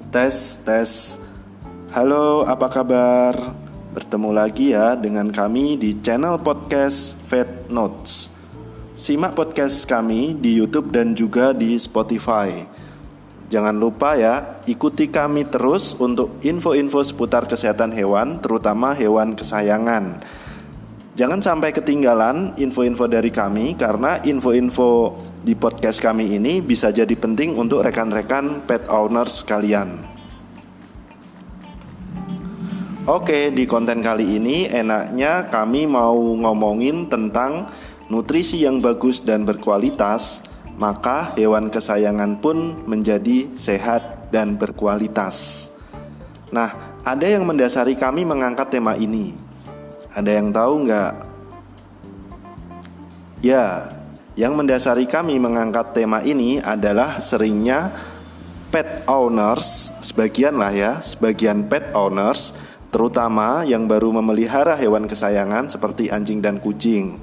Tes, tes. Halo, apa kabar? Bertemu lagi ya dengan kami di channel podcast Vet Notes. Simak podcast kami di YouTube dan juga di Spotify. Jangan lupa ya, ikuti kami terus untuk info-info seputar kesehatan hewan, terutama hewan kesayangan. Jangan sampai ketinggalan info-info dari kami, karena info-info di podcast kami ini bisa jadi penting untuk rekan-rekan pet owners sekalian. Oke, di konten kali ini enaknya kami mau ngomongin tentang nutrisi yang bagus dan berkualitas, maka hewan kesayangan pun menjadi sehat dan berkualitas. Nah, ada yang mendasari kami mengangkat tema ini. Ada yang tahu nggak? Ya, yang mendasari kami mengangkat tema ini adalah seringnya pet owners, sebagian pet owners, terutama yang baru memelihara hewan kesayangan seperti anjing dan kucing.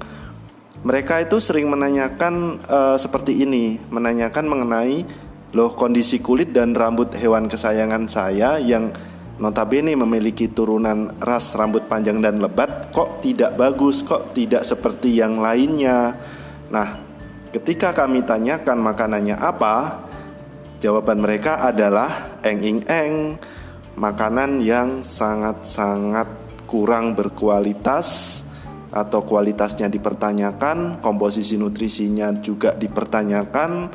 Mereka itu sering menanyakan seperti ini, menanyakan mengenai kondisi kulit dan rambut hewan kesayangan saya yang notabene memiliki turunan ras rambut panjang dan lebat, kok tidak bagus, kok tidak seperti yang lainnya. Nah, ketika kami tanyakan makanannya apa, jawaban mereka adalah eng-ing-eng, makanan yang sangat-sangat kurang berkualitas atau kualitasnya dipertanyakan, komposisi nutrisinya juga dipertanyakan,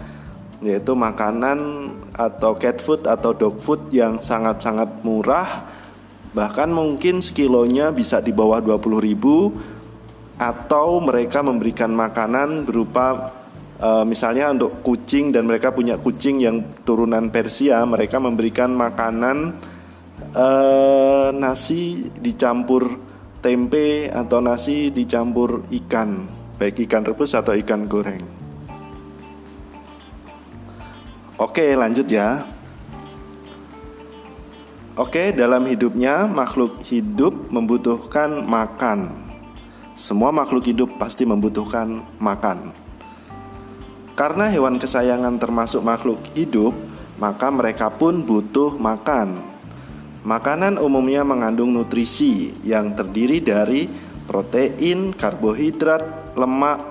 yaitu makanan atau cat food atau dog food yang sangat-sangat murah, bahkan mungkin sekilonya bisa di bawah 20.000, atau mereka memberikan makanan berupa misalnya untuk kucing dan mereka punya kucing yang turunan Persia, mereka memberikan makanan nasi dicampur tempe atau nasi dicampur ikan, baik ikan rebus atau ikan goreng. Oke, lanjut ya. Oke, dalam hidupnya makhluk hidup membutuhkan makan. Semua makhluk hidup pasti membutuhkan makan. Karena hewan kesayangan termasuk makhluk hidup, maka mereka pun butuh makan. Makanan umumnya mengandung nutrisi yang terdiri dari protein, karbohidrat, lemak,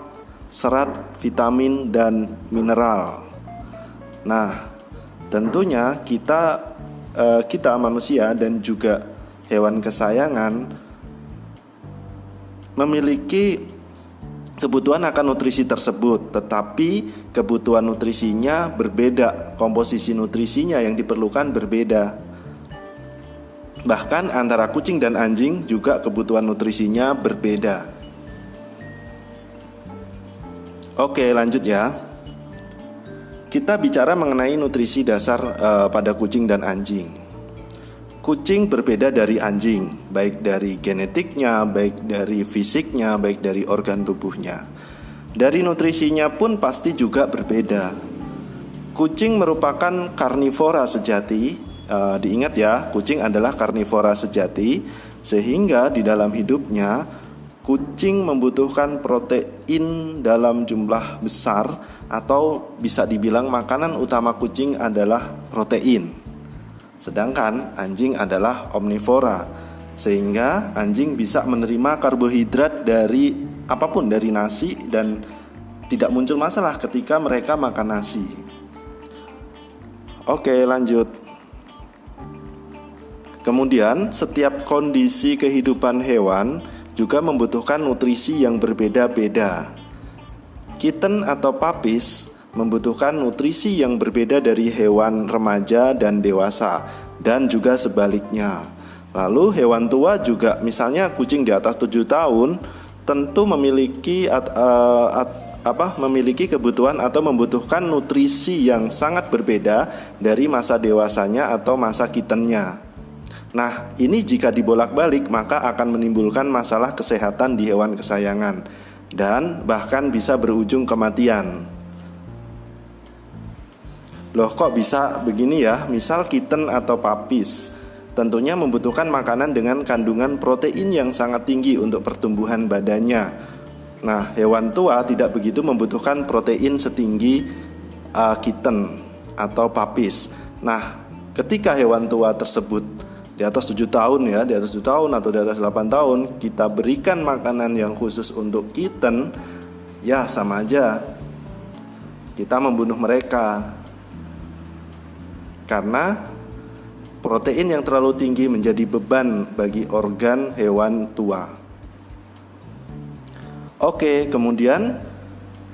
serat, vitamin, dan mineral. Nah, tentunya kita manusia dan juga hewan kesayangan memiliki kebutuhan akan nutrisi tersebut, tetapi kebutuhan nutrisinya berbeda, komposisi nutrisinya yang diperlukan berbeda. Bahkan antara kucing dan anjing juga kebutuhan nutrisinya berbeda. Oke, lanjut ya. Kita bicara mengenai nutrisi dasar pada kucing dan anjing. Kucing berbeda dari anjing, baik dari genetiknya, baik dari fisiknya, baik dari organ tubuhnya. Dari nutrisinya pun pasti juga berbeda. Kucing merupakan karnivora sejati. Diingat ya, kucing adalah karnivora sejati, sehingga di dalam hidupnya kucing membutuhkan protein dalam jumlah besar, atau bisa dibilang makanan utama kucing adalah protein. Sedangkan anjing adalah omnivora, sehingga anjing bisa menerima karbohidrat dari apapun, dari nasi, dan tidak muncul masalah ketika mereka makan nasi. Oke, lanjut. Kemudian setiap kondisi kehidupan hewan juga membutuhkan nutrisi yang berbeda-beda. Kitten atau puppies membutuhkan nutrisi yang berbeda dari hewan remaja dan dewasa, dan juga sebaliknya. Lalu hewan tua juga, misalnya kucing di atas 7 tahun, tentu memiliki kebutuhan atau membutuhkan nutrisi yang sangat berbeda dari masa dewasanya atau masa kittennya. Nah, ini jika dibolak-balik maka akan menimbulkan masalah kesehatan di hewan kesayangan dan bahkan bisa berujung kematian. Loh, kok bisa begini ya? Misal kitten atau puppies tentunya membutuhkan makanan dengan kandungan protein yang sangat tinggi untuk pertumbuhan badannya. Nah, hewan tua tidak begitu membutuhkan protein setinggi kitten atau puppies. Nah, ketika hewan tua tersebut di atas 7 tahun ya, di atas 7 tahun atau di atas 8 tahun, kita berikan makanan yang khusus untuk kitten, ya sama aja kita membunuh mereka. Karena protein yang terlalu tinggi menjadi beban bagi organ hewan tua. Oke, kemudian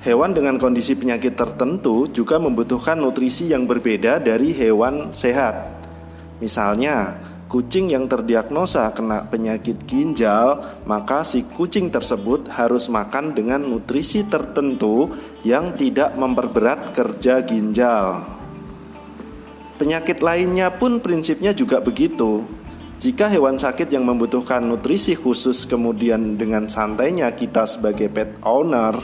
hewan dengan kondisi penyakit tertentu juga membutuhkan nutrisi yang berbeda dari hewan sehat. Misalnya, kucing yang terdiagnosa kena penyakit ginjal, maka si kucing tersebut harus makan dengan nutrisi tertentu yang tidak memperberat kerja ginjal. Penyakit lainnya pun prinsipnya juga begitu. Jika hewan sakit yang membutuhkan nutrisi khusus, kemudian dengan santainya kita sebagai pet owner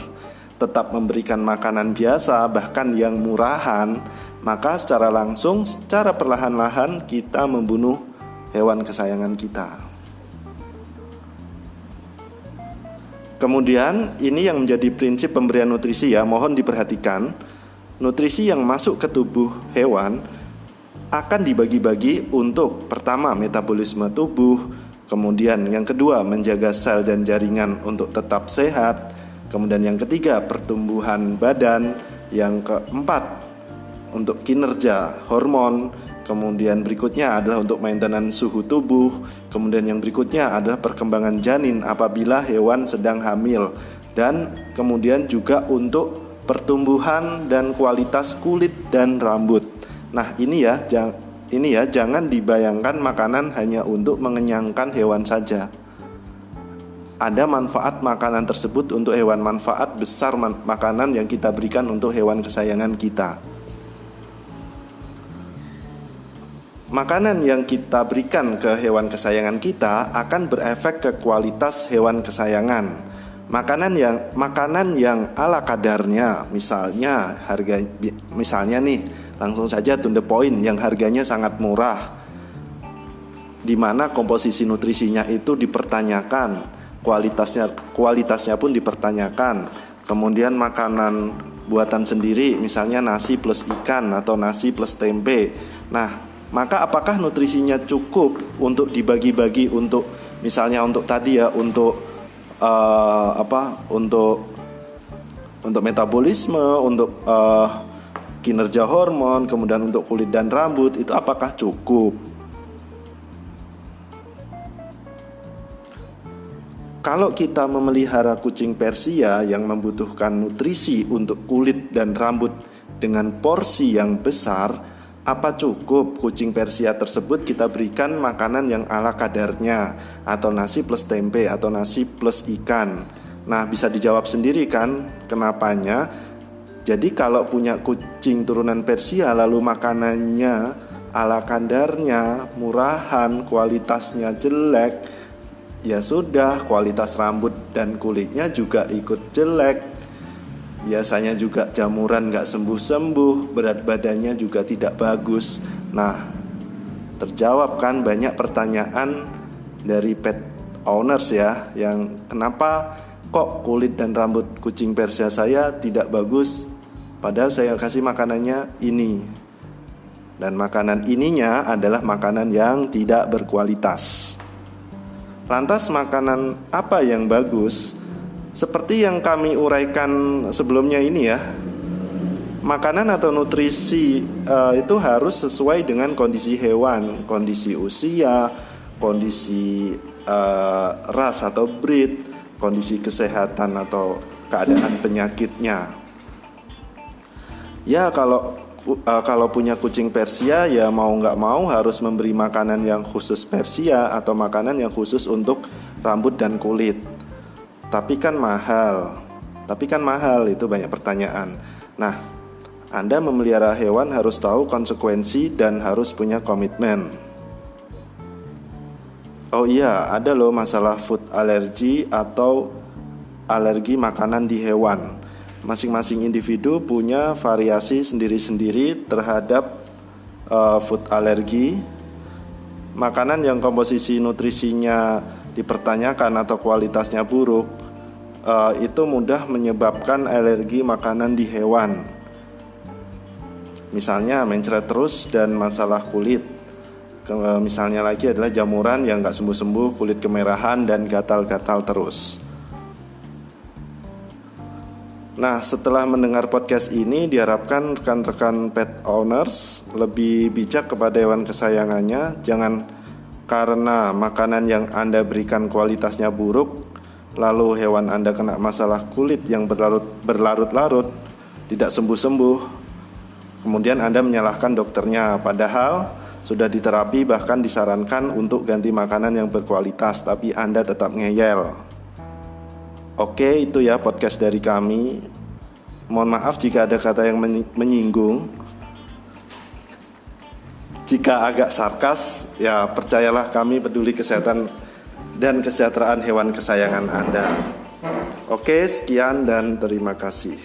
tetap memberikan makanan biasa, bahkan yang murahan, maka secara langsung, secara perlahan-lahan kita membunuh hewan kesayangan kita. Kemudian ini yang menjadi prinsip pemberian nutrisi ya, mohon diperhatikan. Nutrisi yang masuk ke tubuh hewan akan dibagi-bagi untuk pertama metabolisme tubuh, kemudian yang kedua menjaga sel dan jaringan untuk tetap sehat, kemudian yang ketiga pertumbuhan badan, yang keempat untuk kinerja hormon, kemudian berikutnya adalah untuk maintenance suhu tubuh, kemudian yang berikutnya adalah perkembangan janin apabila hewan sedang hamil, dan kemudian juga untuk pertumbuhan dan kualitas kulit dan rambut. Nah ini ya jangan dibayangkan makanan hanya untuk mengenyangkan hewan saja. Ada manfaat makanan tersebut untuk hewan, manfaat besar makanan yang kita berikan untuk hewan kesayangan kita. Makanan yang kita berikan ke hewan kesayangan kita akan berefek ke kualitas hewan kesayangan. Makanan yang ala kadarnya, misalnya nih, langsung saja to the point, yang harganya sangat murah, di mana komposisi nutrisinya itu dipertanyakan, kualitasnya pun dipertanyakan. Kemudian makanan buatan sendiri, misalnya nasi plus ikan atau nasi plus tempe. Nah, maka apakah nutrisinya cukup untuk dibagi-bagi untuk misalnya untuk tadi ya, untuk untuk metabolisme, untuk kinerja hormon, kemudian untuk kulit dan rambut, itu apakah cukup? Kalau kita memelihara kucing Persia yang membutuhkan nutrisi untuk kulit dan rambut dengan porsi yang besar, apa cukup kucing Persia tersebut kita berikan makanan yang ala kadarnya, atau nasi plus tempe atau nasi plus ikan? Nah, bisa dijawab sendiri kan kenapanya. Jadi kalau punya kucing turunan Persia lalu makanannya ala kadarnya, murahan, kualitasnya jelek, ya sudah, kualitas rambut dan kulitnya juga ikut jelek. Biasanya juga jamuran gak sembuh-sembuh, berat badannya juga tidak bagus. Nah, terjawab kan banyak pertanyaan dari pet owners ya, yang kenapa kok kulit dan rambut kucing Persia saya tidak bagus, padahal saya kasih makanannya ini. Dan makanan ininya adalah makanan yang tidak berkualitas. Lantas makanan apa yang bagus? Seperti yang kami uraikan sebelumnya ini ya, makanan atau nutrisi itu harus sesuai dengan kondisi hewan, kondisi usia, kondisi ras atau breed, kondisi kesehatan atau keadaan penyakitnya. Ya kalau punya kucing Persia ya mau nggak mau harus memberi makanan yang khusus Persia atau makanan yang khusus untuk rambut dan kulit. Tapi kan mahal, itu banyak pertanyaan. Nah, Anda memelihara hewan harus tahu konsekuensi dan harus punya komitmen. Oh iya, ada loh masalah food allergy atau alergi makanan di hewan. Masing-masing individu punya variasi sendiri-sendiri terhadap food allergy. Makanan yang komposisi nutrisinya dipertanyakan atau kualitasnya buruk, itu mudah menyebabkan alergi makanan di hewan. Misalnya mencret terus dan masalah kulit. Misalnya lagi adalah jamuran yang nggak sembuh-sembuh, kulit kemerahan dan gatal-gatal terus. Nah, setelah mendengar podcast ini, diharapkan rekan-rekan pet owners lebih bijak kepada hewan kesayangannya. Jangan karena makanan yang Anda berikan kualitasnya buruk, lalu hewan Anda kena masalah kulit yang berlarut-larut, tidak sembuh-sembuh, kemudian Anda menyalahkan dokternya. Padahal sudah diterapi, bahkan disarankan untuk ganti makanan yang berkualitas, tapi Anda tetap ngeyel. Oke, itu ya podcast dari kami. Mohon maaf jika ada kata yang menyinggung. Jika agak sarkas, ya percayalah kami peduli kesehatan dan kesejahteraan hewan kesayangan Anda. Oke, sekian dan terima kasih.